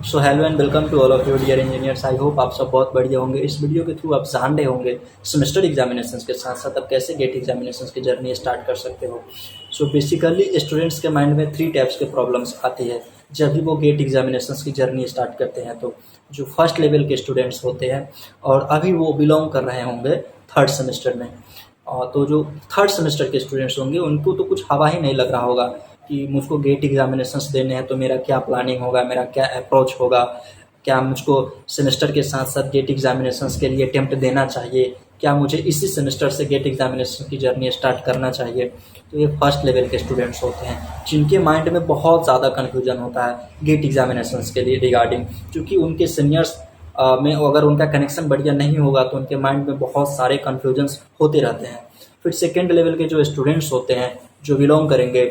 So hello and welcome to all of you dear engineers. I hope आप सब बहुत बढ़िया होंगे। इस वीडियो के थ्रू आप जान रहे होंगे सेमेस्टर एग्जामिनेशंस के साथ साथ आप कैसे गेट एग्जामिनेशंस की जर्नी स्टार्ट कर सकते हो। सो बेसिकली स्टूडेंट्स के माइंड में 3 टाइप्स के प्रॉब्लम्स आती है जब भी वो गेट एग्जामिनेशंस की जर्नी स्टार्ट करते हैं। तो जो फर्स्ट लेवल के स्टूडेंट्स होते हैं और अभी वो बिलोंग कर रहे होंगे थर्ड सेमेस्टर में, तो जो थर्ड सेमेस्टर के स्टूडेंट्स होंगे उनको तो कुछ हवा ही नहीं लग रहा होगा कि मुझको गेट एग्जामिनेशंस देने हैं तो मेरा क्या प्लानिंग होगा, मेरा क्या अप्रोच होगा, क्या मुझको सेमेस्टर के साथ साथ गेट एग्जामिनेशंस के लिए अटेम्प्ट देना चाहिए, क्या मुझे इसी सेमेस्टर से गेट एग्जामिनेशन की जर्नी स्टार्ट करना चाहिए। तो ये फर्स्ट लेवल के स्टूडेंट्स होते हैं जिनके माइंड में बहुत ज़्यादा कन्फ्यूजन होता है गेट एग्जामिनेशंस के लिए रिगार्डिंग, क्योंकि उनके सीनियर्स में अगर उनका कनेक्शन बढ़िया नहीं होगा तो उनके माइंड में बहुत सारे कन्फ्यूजन्स होते रहते हैं। फिर सेकेंड लेवल के जो स्टूडेंट्स होते हैं जो बिलोंग करेंगे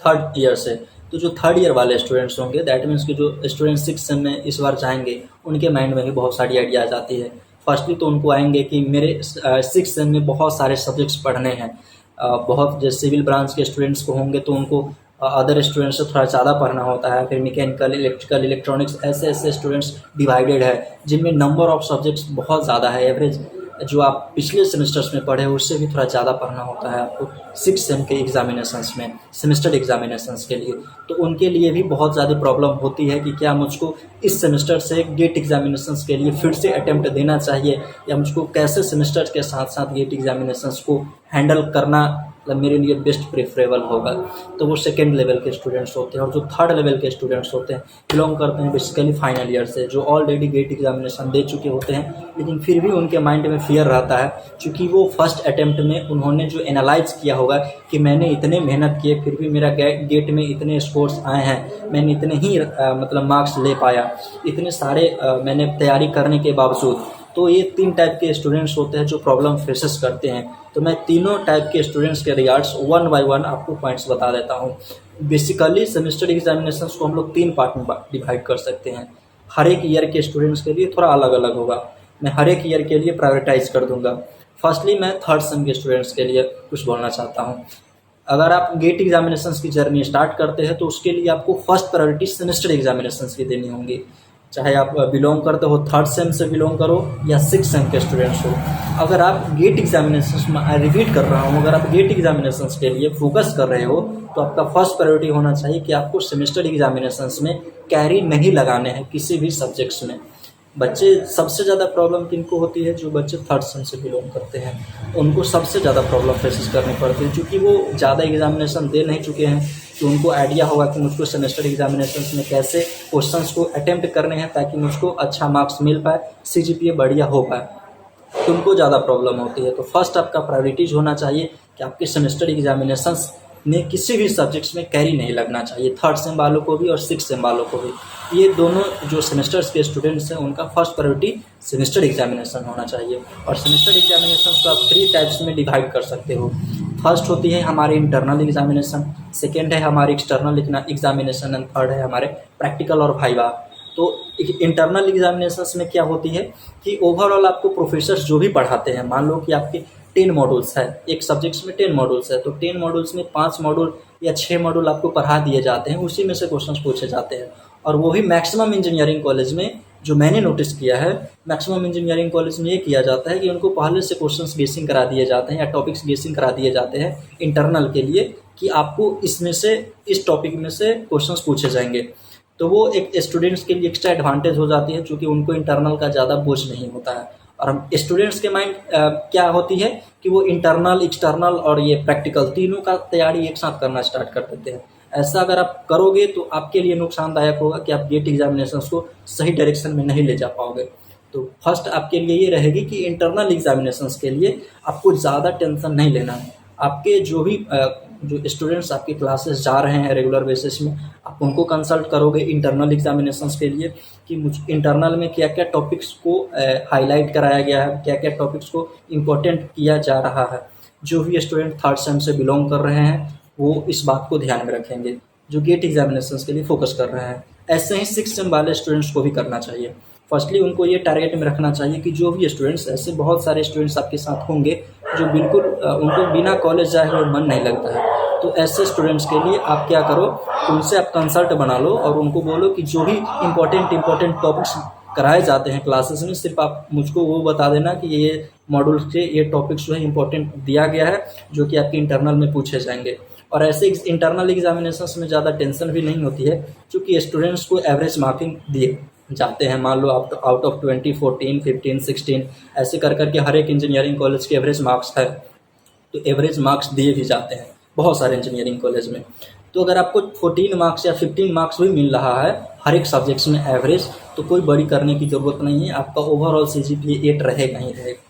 थर्ड ईयर से, तो जो थर्ड ईयर वाले स्टूडेंट्स होंगे दैट मीन्स कि जो स्टूडेंट 6 सेम में इस बार जाएंगे उनके माइंड में भी बहुत सारी आइडियाज़ आती है। फर्स्टली तो उनको आएंगे कि मेरे 6 सेम में बहुत सारे सब्जेक्ट्स पढ़ने हैं। बहुत जैसे सिविल ब्रांच के स्टूडेंट्स को होंगे तो उनको अदर स्टूडेंट्स से थोड़ा ज़्यादा पढ़ना होता है। फिर मैकेनिकल, इलेक्ट्रिकल, इलेक्ट्रॉनिक्स ऐसे स्टूडेंट्स डिवाइडेड है जिनमें नंबर ऑफ सब्जेक्ट्स बहुत ज़्यादा है। एवरेज जो आप पिछले सेमेस्टर्स में पढ़े उससे भी थोड़ा ज़्यादा पढ़ना होता है आपको 6 सेम के एग्जामिनेशंस में, सेमेस्टर एग्जामिनेशंस के लिए। तो उनके लिए भी बहुत ज़्यादा प्रॉब्लम होती है कि क्या मुझको इस सेमेस्टर से गेट एग्जामिनेशंस के लिए फिर से अटेम्प्ट देना चाहिए या मुझको कैसे सेमेस्टर के साथ साथ गेट एग्जामिनेशंस को हैंडल करना मतलब मेरे लिए बेस्ट प्रेफरेबल होगा। तो वो सेकेंड लेवल के स्टूडेंट्स होते हैं। और जो थर्ड लेवल के स्टूडेंट्स होते हैं बिलोंग करते हैं बेसिकली फाइनल ईयर से, जो ऑलरेडी गेट एग्जामिनेशन दे चुके होते हैं लेकिन फिर भी उनके माइंड में फियर रहता है क्योंकि वो फर्स्ट अटेम्प्ट में उन्होंने जो एनालाइज किया होगा कि मैंने इतने मेहनत किए फिर भी मेरा गेट में इतने स्कोर्स आए हैं, मैंने इतने ही मतलब मार्क्स ले पाया, इतने सारे मैंने तैयारी करने के बावजूद। तो ये 3 टाइप के स्टूडेंट्स होते हैं जो प्रॉब्लम फेसेस करते हैं। तो मैं तीनों टाइप के स्टूडेंट्स के रिगार्ड्स वन बाय वन आपको पॉइंट्स बता देता हूँ। बेसिकली सेमेस्टर एग्जामिनेशंस को हम लोग 3 पार्ट में डिवाइड कर सकते हैं। हर एक ईयर के स्टूडेंट्स के लिए थोड़ा अलग अलग होगा, मैं हर एक ईयर के लिए प्रायोरिटाइज कर दूंगा। फर्स्टली मैं थर्ड सेम के स्टूडेंट्स के लिए कुछ बोलना चाहता हूँ। अगर आप गेट एग्जामिनेशंस की जर्नी स्टार्ट करते हैं तो उसके लिए आपको फर्स्ट प्रायोरिटी सेमेस्टर एग्जामिनेशंस की देनी होंगी, चाहे आप बिलोंग करते हो थर्ड सेम से बिलोंग करो या 6 सेम के स्टूडेंट्स हो। अगर आप गेट एग्जामिनेशंस में रिपीट कर रहा हूँ, अगर आप गेट एग्जामिनेशंस के लिए फोकस कर रहे हो तो आपका फर्स्ट प्रायोरिटी होना चाहिए कि आपको सेमेस्टर एग्जामिनेशंस में कैरी नहीं लगाने हैं किसी भी सब्जेक्ट्स में। बच्चे सबसे ज़्यादा प्रॉब्लम किनको होती है, जो बच्चे थर्ड सेम से बिलोंग करते हैं उनको सबसे ज़्यादा प्रॉब्लम फेसेस करनी पड़ती है क्योंकि वो ज़्यादा एग्जामिनेशन दे नहीं चुके हैं। तो उनको आइडिया होगा कि मुझको सेमेस्टर एग्जामिनेशंस में कैसे क्वेश्चंस को अटेम्प्ट करने हैं ताकि मुझको अच्छा मार्क्स मिल पाए, CGPA बढ़िया हो पाए। तो उनको ज़्यादा प्रॉब्लम होती है। तो फर्स्ट आपका प्रायोरिटीज होना चाहिए कि आपके सेमेस्टर एग्जामिनेशंस में किसी भी सब्जेक्ट्स में कैरी नहीं लगना चाहिए, थर्ड सेम वालों को भी और 6 सेम वालों को भी। ये दोनों जो सेमेस्टर्स के स्टूडेंट्स हैं उनका फर्स्ट प्रायोरिटी सेमेस्टर एग्जामिनेशन होना चाहिए। और सेमेस्टर एग्जामिनेशन को आप 3 टाइप्स में डिवाइड कर सकते हो। फर्स्ट होती है हमारे इंटरनल एग्जामिनेशन, सेकेंड है हमारी एक्सटर्नल एग्जामिनेशन एंड थर्ड है हमारे प्रैक्टिकल और वाइवा। तो इंटरनल एग्जामिनेशंस में क्या होती है कि ओवरऑल आपको प्रोफेसर्स जो भी पढ़ाते हैं, मान लो कि आपके 10 मॉड्यूल्स है, एक सब्जेक्ट्स में 10 मॉड्यूल्स है तो 10 मॉड्यूल्स में 5 मॉड्यूल या 6 मॉड्यूल आपको पढ़ा दिए जाते हैं, उसी में से क्वेश्चंस पूछे जाते हैं। और वो भी मैक्सिमम इंजीनियरिंग कॉलेज में जो मैंने नोटिस किया है, मैक्सिमम इंजीनियरिंग कॉलेज में ये किया जाता है कि उनको पहले से क्वेश्चंस गेसिंग करा दिए जाते हैं या टॉपिक्स गेसिंग करा दिए जाते हैं इंटरनल के लिए कि आपको इसमें से इस टॉपिक में से क्वेश्चंस पूछे जाएंगे। तो वो एक स्टूडेंट्स के लिए एक्स्ट्रा एडवांटेज हो जाती है क्योंकि उनको इंटरनल का ज़्यादा बोझ नहीं होता है। और हम स्टूडेंट्स के माइंड क्या होती है कि वो इंटरनल, एक्सटर्नल और ये प्रैक्टिकल तीनों का तैयारी एक साथ करना स्टार्ट कर देते हैं। ऐसा अगर आप करोगे तो आपके लिए नुकसानदायक होगा कि आप गेट एग्जामिनेशंस को सही डायरेक्शन में नहीं ले जा पाओगे। तो फर्स्ट आपके लिए ये रहेगी कि इंटरनल एग्जामिनेशंस के लिए आपको ज़्यादा टेंशन नहीं लेना है। आपके जो भी जो स्टूडेंट्स आपकी क्लासेस जा रहे हैं रेगुलर बेसिस में, आप उनको कंसल्ट करोगे इंटरनल एग्जामिनेशंस के लिए कि मुझ इंटरनल में क्या क्या टॉपिक्स को हाईलाइट कराया गया है, क्या क्या टॉपिक्स को इम्पोर्टेंट किया जा रहा है। जो भी स्टूडेंट थर्ड सेम से बिलोंग कर रहे हैं वो इस बात को ध्यान में रखेंगे जो गेट एग्जामिनेशंस के लिए फोकस कर रहे हैं। ऐसे ही 6 सेम वाले स्टूडेंट्स को भी करना चाहिए। फर्स्टली उनको ये टारगेट में रखना चाहिए कि जो भी स्टूडेंट्स, ऐसे बहुत सारे स्टूडेंट्स आपके साथ होंगे जो बिल्कुल उनको बिना कॉलेज जाए हुए मन नहीं लगता है, तो ऐसे स्टूडेंट्स के लिए आप क्या करो, उनसे आप कंसल्ट बना लो और उनको बोलो कि जो भी इम्पोर्टेंट टॉपिक्स कराए जाते हैं क्लासेस में, सिर्फ आप मुझको वो बता देना कि ये मॉड्यूल के ये टॉपिक्स जो है इम्पोर्टेंट दिया गया है, जो कि आपके इंटरनल में पूछे जाएंगे। और ऐसे इंटरनल एग्जामिनेशंस में ज़्यादा टेंशन भी नहीं होती है, क्योंकि स्टूडेंट्स को एवरेज मार्किंग दिए जाते हैं। मान लो आउट ऑफ 20, 14, 15, 16 ऐसे कर करके हर एक इंजीनियरिंग कॉलेज के एवरेज मार्क्स है, तो एवरेज मार्क्स दिए भी जाते हैं बहुत सारे इंजीनियरिंग कॉलेज में। तो अगर आपको 14 मार्क्स या 15 मार्क्स भी मिल रहा है हर एक सब्जेक्ट्स में एवरेज, तो कोई बड़ी करने की ज़रूरत नहीं है, आपका ओवरऑल CGPA 8 रहेगा ही रहेगा।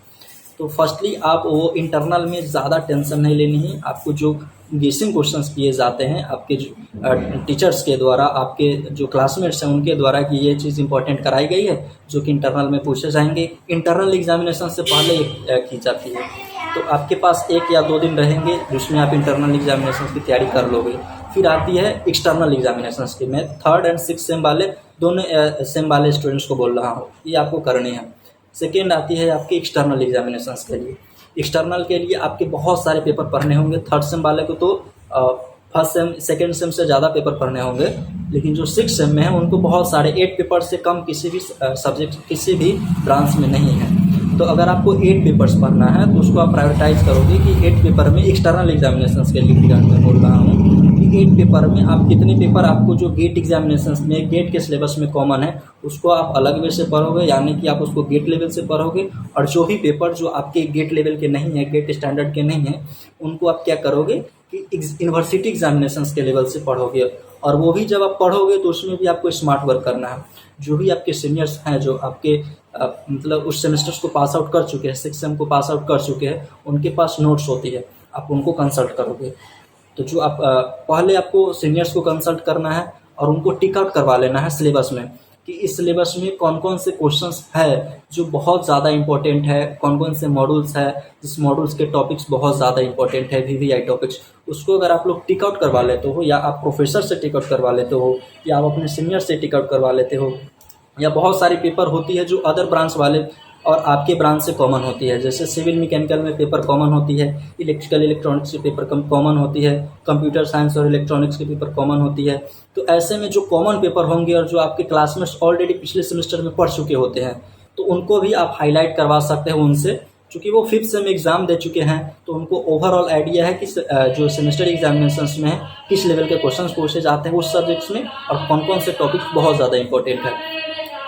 तो फर्स्टली आप वो इंटरनल में ज़्यादा टेंशन नहीं लेनी है। आपको जो गेसिंग क्वेश्चंस किए जाते हैं आपके जो टीचर्स के द्वारा, आपके जो क्लासमेट्स हैं उनके द्वारा कि ये चीज़ इंपॉर्टेंट कराई गई है, जो कि इंटरनल में पूछे जाएंगे, इंटरनल एग्जामिनेशन से पहले की जाती है। तो आपके पास 1 या 2 दिन रहेंगे जिसमें आप इंटरनल एग्जामिनेशन की तैयारी कर लोगे। फिर आती है एक्सटर्नल एग्जामिनेशन की। मैं 3rd and 6th सेम वाले दोनों सेम वाले स्टूडेंट्स को बोल रहा हूँ, ये आपको करनी है। सेकेंड आती है आपकी एक्सटर्नल एग्जामिनेशन के लिए। एक्सटर्नल के लिए आपके बहुत सारे पेपर पढ़ने होंगे। 3rd सेम वाले को तो फर्स्ट सेम 2nd सेम से ज़्यादा पेपर पढ़ने होंगे, लेकिन जो 6th सेम में है उनको बहुत सारे 8 पेपर से कम किसी भी सब्जेक्ट किसी भी ब्रांच में नहीं है। तो अगर आपको 8 पेपर्स पढ़ना है तो उसको आप प्रायोरिटाइज करोगे कि 8 पेपर में एक्सटर्नल एग्जामिनेशन के लिए मैं बोल रहा हूँ कि 8 पेपर में आप कितने पेपर आपको जो गेट एग्जामिनेशन में गेट के सिलेबस में कॉमन है उसको आप अलग वे से पढ़ोगे, यानी कि आप उसको गेट लेवल से पढ़ोगे। और जो भी पेपर जो आपके गेट लेवल के नहीं है, गेट स्टैंडर्ड के नहीं है, उनको आप क्या करोगे कि यूनिवर्सिटी एग्जामिनेशन के लेवल से पढ़ोगे। और वो भी जब आप पढ़ोगे तो उसमें भी आपको स्मार्ट वर्क करना है। जो भी आपके सीनियर्स हैं जो आपके मतलब उस सेमेस्टर्स को पास आउट कर चुके हैं, 6th सेम को पास आउट कर चुके हैं, उनके पास नोट्स होती है, आप उनको कंसल्ट करोगे। तो जो आप पहले आपको सीनियर्स को कंसल्ट करना है और उनको टिक आउट करवा लेना है सिलेबस में कि इस सिलेबस में कौन कौन से क्वेश्चंस है जो बहुत ज़्यादा इंपॉर्टेंट है, कौन कौन से मॉड्यूल्स है जिस मॉड्यूल्स के टॉपिक्स बहुत ज़्यादा इंपॉर्टेंट है, VVI टॉपिक्स। उसको अगर आप लोग टिक आउट करवा लेते हो, या आप प्रोफेसर से टिक आउट करवा लेते हो, या आप अपने सीनियर से टिक आउट करवा लेते हो, या बहुत सारी पेपर होती है जो अदर ब्रांच वाले और आपके ब्रांच से कॉमन होती है। जैसे सिविल मैकेनिकल में पेपर कॉमन होती है, इलेक्ट्रिकल इलेक्ट्रॉनिक्स की पेपर कॉमन होती है, कंप्यूटर साइंस और इलेक्ट्रॉनिक्स की पेपर कॉमन होती है। तो ऐसे में जो कॉमन पेपर होंगे और जो आपके क्लासमेट्स ऑलरेडी पिछले सेमेस्टर में पढ़ चुके होते हैं, तो उनको भी आप हाईलाइट करवा सकते हो उनसे, क्योंकि वो 5th सेम एग्ज़ाम दे चुके हैं। तो उनको ओवरऑल आइडिया है कि जो सेमेस्टर एग्जामिनेशंस में किस लेवल के क्वेश्चन पूछे जाते हैं उस सब्जेक्ट्स में, और कौन कौन से टॉपिक्स बहुत ज़्यादा इंपॉर्टेंट है।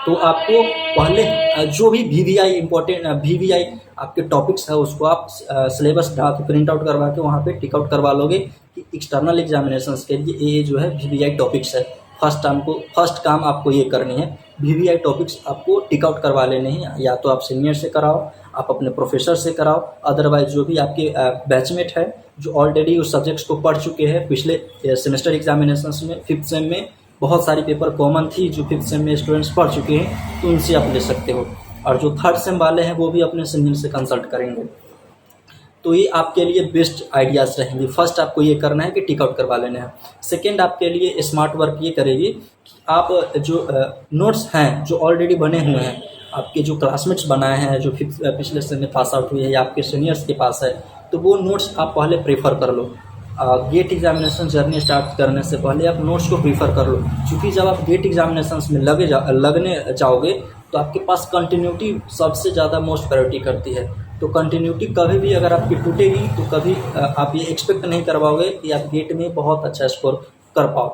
तो आपको पहले जो भी VVI आपके टॉपिक्स है उसको आप सिलेबस ढा के प्रिंट आउट करवा के वहाँ पे टिक आउट करवा लोगे कि एक्सटर्नल एग्जामिनेशंस के लिए ये जो है VVI टॉपिक्स है। फर्स्ट काम आपको ये करनी है, VVI टॉपिक्स आपको टिक आउट करवा लेने हैं। या तो आप सीनियर से कराओ, आप अपने प्रोफेसर से कराओ, अदरवाइज जो भी आपके बैचमेट है जो ऑलरेडी उस सब्जेक्ट्स को पढ़ चुके हैं पिछले सेमेस्टर एग्जामिनेशंस में। 5th सेम में बहुत सारी पेपर कॉमन थी जो 5th सेम में स्टूडेंट्स पढ़ चुके हैं, तो उनसे आप ले सकते हो। और जो 3rd सेम वाले हैं वो भी अपने सीनियर से कंसल्ट करेंगे। तो ये आपके लिए बेस्ट आइडियाज़ रहेंगे। फर्स्ट आपको ये करना है कि टिक आउट करवा लेना है। सेकेंड आपके लिए स्मार्ट वर्क ये करेगी कि आप जो नोट्स हैं जो ऑलरेडी बने हुए हैं, आपके जो क्लासमेट्स बनाए हैं जो पिछले सेम में पास आउट हुए हैं या आपके सीनियर्स के पास है, तो वो नोट्स आप पहले प्रेफर कर लो। गेट एग्जामिनेशन जर्नी स्टार्ट करने से पहले आप नोट्स को प्रीफर कर लो, क्योंकि जब आप गेट एग्जामिनेशन में लगने जाओगे तो आपके पास कंटिन्यूटी सबसे ज़्यादा मोस्ट प्रायोरिटी करती है। तो कंटिन्यूटी कभी भी अगर आपकी टूटेगी तो कभी आप ये एक्सपेक्ट नहीं कर पाओगे कि आप गेट में बहुत अच्छा स्कोर कर पाओ।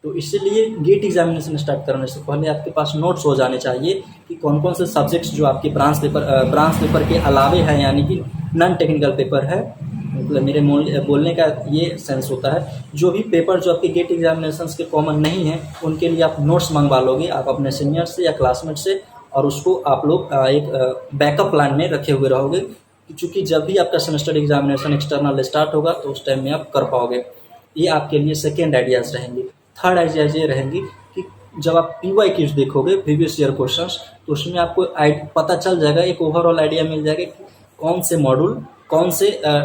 तो इसीलिए गेट एग्जामिनेशन स्टार्ट करने से पहले आपके पास नोट्स हो जाने चाहिए कि कौन कौन से सब्जेक्ट्स जो आपके ब्रांच पेपर के अलावे हैं, यानी कि नॉन टेक्निकल पेपर है, मतलब मेरे बोलने का ये सेंस होता है जो भी पेपर जो आपके गेट एग्जामिनेशंस के कॉमन नहीं है उनके लिए आप नोट्स मंगवा लोगे आप अपने सीनियर से या क्लासमेट से, और उसको आप लोग एक बैकअप प्लान में रखे हुए रहोगे, क्योंकि जब भी आपका सेमेस्टर एग्जामिनेशन एक्सटर्नल स्टार्ट होगा तो उस टाइम में आप कर पाओगे। ये आपके लिए सेकेंड आइडियाज़ रहेंगी। थर्ड आइडियाज़ ये रहेंगी कि जब आप PYQs देखोगे प्रीवियस ईयर क्वेश्चंस, तो उसमें आपको पता चल जाएगा, एक ओवरऑल आइडिया मिल जाएगा कि कौन से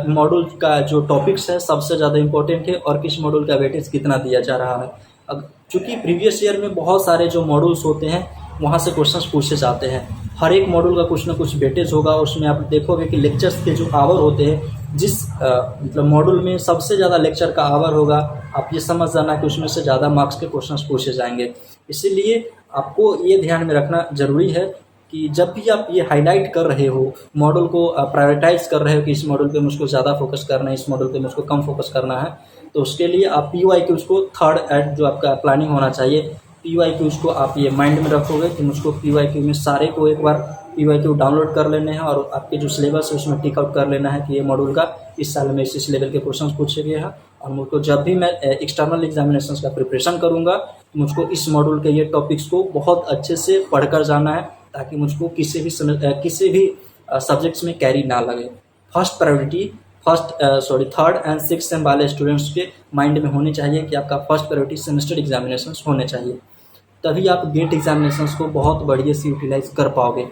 मॉड्यूल का जो टॉपिक्स है सबसे ज़्यादा इंपॉर्टेंट है और किस मॉड्यूल का वेटेज कितना दिया जा रहा है। चूँकि प्रीवियस ईयर में बहुत सारे जो मॉड्यूल्स होते हैं वहाँ से क्वेश्चंस पूछे जाते हैं, हर एक मॉड्यूल का कुछ ना कुछ वेटेज होगा। उसमें आप देखोगे कि लेक्चर्स के जो आवर होते हैं जिस मतलब मॉड्यूल में सबसे ज़्यादा लेक्चर का आवर होगा, आप ये समझ जाना कि उसमें से ज़्यादा मार्क्स के क्वेश्चंस पूछे जाएंगे। इसीलिए आपको ये ध्यान में रखना ज़रूरी है कि जब भी आप ये हाईलाइट कर रहे हो, मॉडल को प्रायोरिटाइज कर रहे हो कि इस मॉडल पे मुझको ज़्यादा फोकस करना है, इस मॉडल पे मुझको कम फोकस करना है, तो उसके लिए आप PYQs को थर्ड एट जो आपका प्लानिंग होना चाहिए, PYQs को आप ये माइंड में रखोगे कि मुझको PYQ में सारे को एक बार PYQ डाउनलोड कर लेने हैं और आपके जो सिलेबस है उसमें टिक आउट कर लेना है कि ये मॉड्यूल का इस साल में इस लेवल के क्वेश्चन पूछे गए हैं। और मुझको जब भी मैं एक्सटर्नल एग्जामिनेशन का प्रिपरेशन करूँगा, मुझको इस मॉड्यूल के ये टॉपिक्स को बहुत अच्छे से पढ़कर जाना है, ताकि मुझको किसी भी सब्जेक्ट्स में कैरी ना लगे। First priority third and six same वाले स्टूडेंट्स के माइंड में होनी चाहिए कि आपका फर्स्ट प्रायोरिटी सेमेस्टर एग्जामिनेशंस होने चाहिए, तभी आप गेट एग्जामिनेशंस को बहुत बढ़िया से यूटिलाइज कर पाओगे।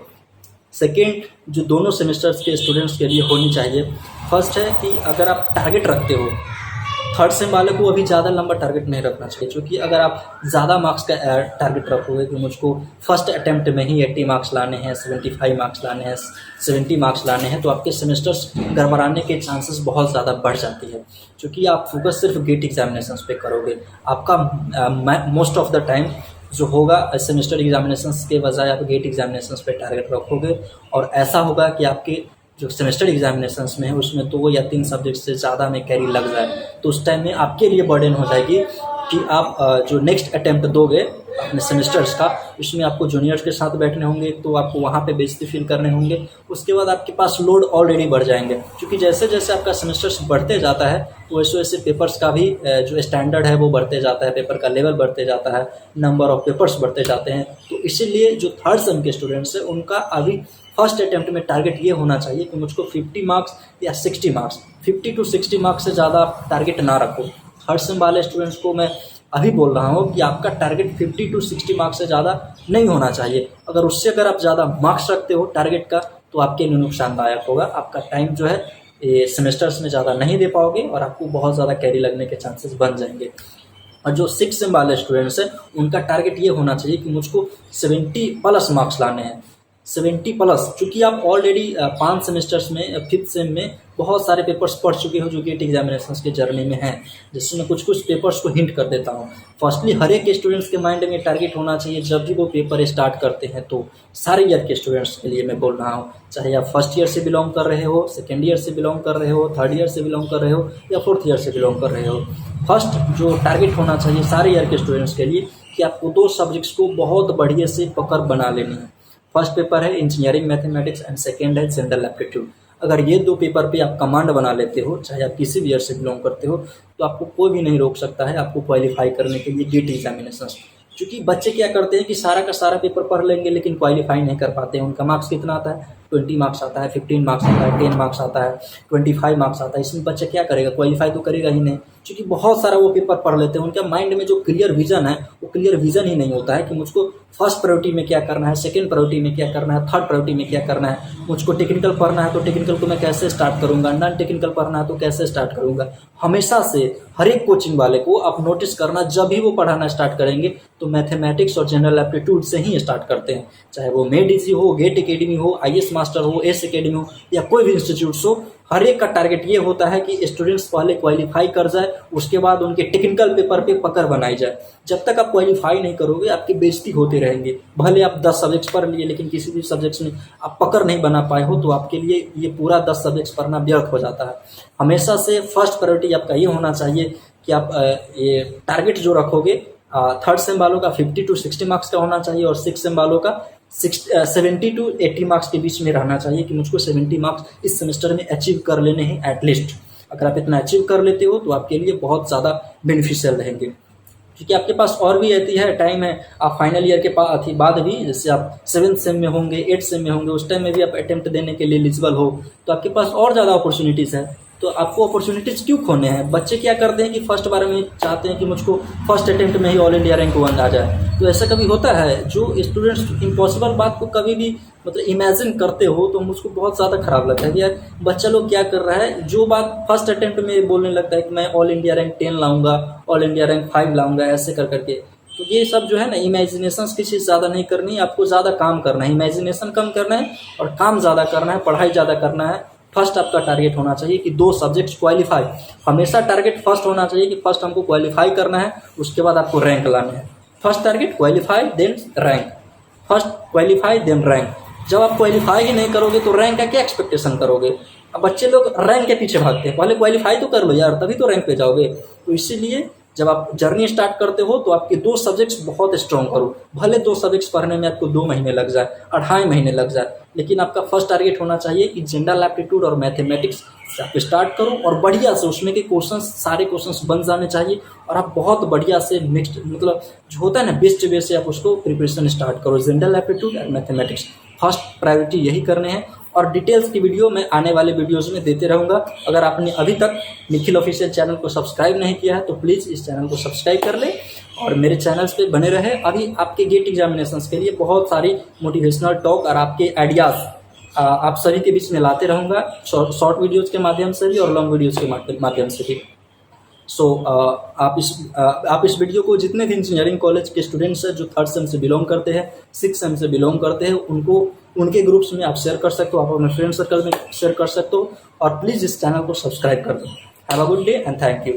सेकेंड जो दोनों सेमेस्टर्स के स्टूडेंट्स के लिए होनी चाहिए, फर्स्ट है कि अगर आप टारगेट रखते हो, थर्ड सेम वाले को अभी ज़्यादा लंबा टारगेट नहीं रखना चाहिए, क्योंकि अगर आप ज़्यादा मार्क्स का टारगेट रखोगे कि मुझको फर्स्ट अटैम्प्ट में ही 80 मार्क्स लाने हैं, 75 मार्क्स लाने हैं, 70 मार्क्स लाने हैं, तो आपके सेमेस्टर्स गड़बड़ाने के चांसेस बहुत ज़्यादा बढ़ जाती है, क्योंकि आप फोकस सिर्फ गेट एग्जामिनेशंस पे करोगे। आपका मोस्ट ऑफ द टाइम जो होगा सेमेस्टर एग्जामिनेशंस के बजाय आप गेट एग्जामिनेशंस पे टारगेट रखोगे, और ऐसा होगा कि आपके जो सेमेस्टर एग्जामिनेशंस में है उसमें 2 या 3 सब्जेक्ट से ज़्यादा में कैरी लग जाए, तो उस टाइम में आपके लिए बर्डन हो जाएगी कि आप जो नेक्स्ट अटैम्प्ट दोगे अपने सेमेस्टर्स का, उसमें आपको जूनियर्स के साथ बैठने होंगे, तो आपको वहाँ पे बेइज्जती फील करने होंगे। उसके बाद आपके पास लोड ऑलरेडी बढ़ जाएंगे, क्योंकि जैसे जैसे आपका सेमेस्टर्स बढ़ते जाता है वैसे वैसे पेपर्स का भी जो स्टैंडर्ड है वो बढ़ते जाता है, पेपर का लेवल बढ़ते जाता है, नंबर ऑफ पेपर्स बढ़ते जाते हैं। तो इसीलिए जो थर्ड सेम के स्टूडेंट्स हैं उनका अभी फर्स्ट अटैम्प्ट में टारगेट ये होना चाहिए कि मुझको 50 मार्क्स या 60 मार्क्स, 50 to 60 मार्क्स से ज़्यादा टारगेट ना रखो। थर्ड सेम वाले स्टूडेंट्स को मैं अभी बोल रहा हूँ कि आपका टारगेट 50 to 60 मार्क्स से ज़्यादा नहीं होना चाहिए। अगर आप ज़्यादा मार्क्स रखते हो टारगेट का, तो आपके लिए नुकसानदायक होगा। आपका टाइम जो है ये सेमेस्टर्स में ज़्यादा नहीं दे पाओगे और आपको बहुत ज़्यादा कैरी लगने के चांसेस बन जाएंगे। और जो 6 सेम वाले स्टूडेंट्स हैं उनका टारगेट ये होना चाहिए कि मुझको 70+ मार्क्स लाने हैं, 70+, चूँकि आप ऑलरेडी 5 सेमेस्टर्स में 5th सेम में बहुत सारे पेपर्स पढ़ चुके हो जो गेट एग्जामिनेशंस के जर्नी में हैं, जिससे मैं कुछ पेपर्स को हिंट कर देता हूँ। फर्स्टली हर एक स्टूडेंट्स के माइंड में टारगेट होना चाहिए जब भी वो पेपर स्टार्ट करते हैं, तो सारे ईयर के स्टूडेंट्स के लिए मैं बोल रहा हूँ, चाहे आप फर्स्ट ईयर से बिलोंग कर रहे हो, सेकेंड ईयर से बिलोंग कर रहे हो, थर्ड ईयर से बिलोंग कर रहे हो या फोर्थ ईयर से बिलोंग कर रहे हो। फर्स्ट जो टारगेट होना चाहिए सारे ईयर के स्टूडेंट्स के लिए कि आपको 2 सब्जेक्ट्स को बहुत बढ़िया से पकड़ बना लेनी है। फर्स्ट पेपर है इंजीनियरिंग मैथमेटिक्स एंड सेकेंड है जनरल एप्टीट्यूड। अगर ये 2 पेपर पे आप कमांड बना लेते हो, चाहे आप किसी भी ईयर से बिलोंग करते हो, तो आपको कोई भी नहीं रोक सकता है आपको क्वालिफाई करने के लिए गेट एग्जामिनेशन। क्योंकि बच्चे क्या करते हैं कि सारा का सारा पेपर पढ़ लेंगे लेकिन क्वालिफाई नहीं कर पाते हैं। उनका मार्क्स कितना आता है, 20 मार्क्स आता है, 15 मार्क्स आता है, 10 मार्क्स आता है, 25 मार्क्स आता है। इसमें बच्चा क्या करेगा, क्वालिफाई तो करेगा ही नहीं, क्योंकि बहुत सारा वो पेपर पढ़ लेते हैं। उनके माइंड में जो क्लियर विजन है वो क्लियर विजन ही नहीं होता है कि मुझको फर्स्ट प्रायोरिटी में क्या करना है, सेकंड प्रायोरिटी में क्या करना है, थर्ड प्रायोरिटी में क्या करना है। मुझको टेक्निकल पढ़ना है तो टेक्निकल को मैं कैसे स्टार्ट करूंगा, नॉन टेक्निकल पढ़ना है तो कैसे स्टार्ट करूंगा। हमेशा से हर एक कोचिंग वाले को आप नोटिस करना, जब भी वो पढ़ाना स्टार्ट करेंगे तो मैथमेटिक्स और जनरल एप्टीट्यूड से ही स्टार्ट करते हैं। चाहे वो मेडिजी हो, गेट एकेडमी हो, IAS मास्टर हो, एस एकेडमी हो या कोई भी इंस्टीट्यूट्स हो, हर एक का टारगेट ये होता है कि स्टूडेंट्स पहले क्वालिफाई कर जाए, उसके बाद उनके टेक्निकल पेपर पे पकड़ बनाई जाए। जब तक आप क्वालिफाई नहीं करोगे आपकी बेइज्जती होते रहेंगे। भले आप 10 सब्जेक्ट्स पढ़ लिए लेकिन किसी भी सब्जेक्ट्स में आप पकड़ नहीं बना पाए हो तो आपके लिए ये पूरा 10 सब्जेक्ट्स पढ़ना व्यर्थ हो जाता है। हमेशा से फर्स्ट प्रायोरिटी आपका ये होना चाहिए कि आप ये टारगेट जो रखोगे थर्ड सेम वालों का 50 to 60 मार्क्स का होना चाहिए और 6 सेम वालों का 70 to 80 मार्क्स के बीच में रहना चाहिए कि मुझको 70 मार्क्स इस सेमेस्टर में अचीव कर लेने हैं एटलीस्ट। अगर आप इतना अचीव कर लेते हो तो आपके लिए बहुत ज़्यादा बेनिफिशियल रहेंगे, क्योंकि आपके पास और भी रहती है टाइम है। आप फाइनल ईयर के बाद भी, जैसे आप 7th सेम में होंगे, 8th सेम में होंगे, उस टाइम में भी आप अटेम्प्ट देने के लिए एलिजिबल हो, तो आपके पास और ज़्यादा अपॉर्चुनिटीज़ है। तो आपको अपॉर्चुनिटीज़ क्यों खोने हैं। बच्चे क्या करते हैं कि फर्स्ट बार में चाहते हैं कि मुझको फर्स्ट अटेम्प्ट में ही ऑल इंडिया रैंक 1 आ जाए, तो ऐसा कभी होता है। जो स्टूडेंट्स इम्पॉसिबल बात को कभी भी मतलब इमेजिन करते हो तो मुझको बहुत ज़्यादा ख़राब लगता है कि यार बच्चा लोग क्या कर रहा है। जो बात फर्स्ट अटेम्प्ट में बोलने लगता है कि मैं ऑल इंडिया रैंक 10 लाऊंगा, ऑल इंडिया रैंक 5 लाऊंगा, ऐसे कर करके, तो ये सब जो है ना, इमेजिनेशन की चीज़ ज़्यादा नहीं करनी, आपको ज़्यादा काम करना है, इमेजिनेशन कम करना है और काम ज़्यादा करना है, पढ़ाई ज़्यादा करना है, फर्स्ट आपका टारगेट होना चाहिए कि 2 सब्जेक्ट्स क्वालिफाई। हमेशा टारगेट फर्स्ट होना चाहिए कि फर्स्ट हमको क्वालिफाई करना है, उसके बाद आपको रैंक लाना है। First target qualify then rank, first qualify then rank. जब आप क्वालिफाई ही नहीं करोगे तो रैंक का क्या एक्सपेक्टेशन करोगे? अब बच्चे लोग रैंक के पीछे भागते हैं, पहले क्वालिफाई तो कर लो यार, तभी तो रैंक पे जाओगे। तो इसीलिए जब आप जर्नी स्टार्ट करते हो तो आपके 2 सब्जेक्ट्स बहुत स्ट्रॉन्ग करो। भले 2 सब्जेक्ट्स पढ़ने में आपको 2 महीने लग जाए, 2.5 महीने लग जाए, लेकिन आपका फर्स्ट टारगेट होना चाहिए कि जनरल एप्टीट्यूड और मैथमेटिक्स से आप स्टार्ट करो और बढ़िया से उसमें के क्वेश्चंस, सारे क्वेश्चंस बन जाने चाहिए और आप बहुत बढ़िया से मिक्स्ड, मतलब जो होता है ना बेस्ट वे से आप उसको प्रिपरेशन स्टार्ट करो। General aptitude and mathematics first priority यही करने हैं। और डिटेल्स की वीडियो मैं आने वाले वीडियोज़ में देते रहूँगा। अगर आपने अभी तक निखिल ऑफिशियल चैनल को सब्सक्राइब नहीं किया है तो प्लीज़ इस चैनल को सब्सक्राइब कर लें और मेरे चैनल्स पे बने रहे। अभी आपके गेट एग्जामिनेशंस के लिए बहुत सारी मोटिवेशनल टॉक और आपके आइडियाज़ आप सभी के बीच में लाते रहूँगा, शॉर्ट वीडियोज़ के माध्यम से भी और लॉन्ग वीडियोज़ के माध्यम से भी। सो आप इस वीडियो को जितने भी इंजीनियरिंग कॉलेज के स्टूडेंट्स हैं जो 3rd सेम से बिलोंग करते हैं, 6th सेम से बिलोंग करते हैं, उनको उनके ग्रुप्स में आप शेयर कर सकते हो, आप अपने फ्रेंड सर्कल में शेयर कर सकते हो और प्लीज़ इस चैनल को सब्सक्राइब कर दो। Have a good day and thank you.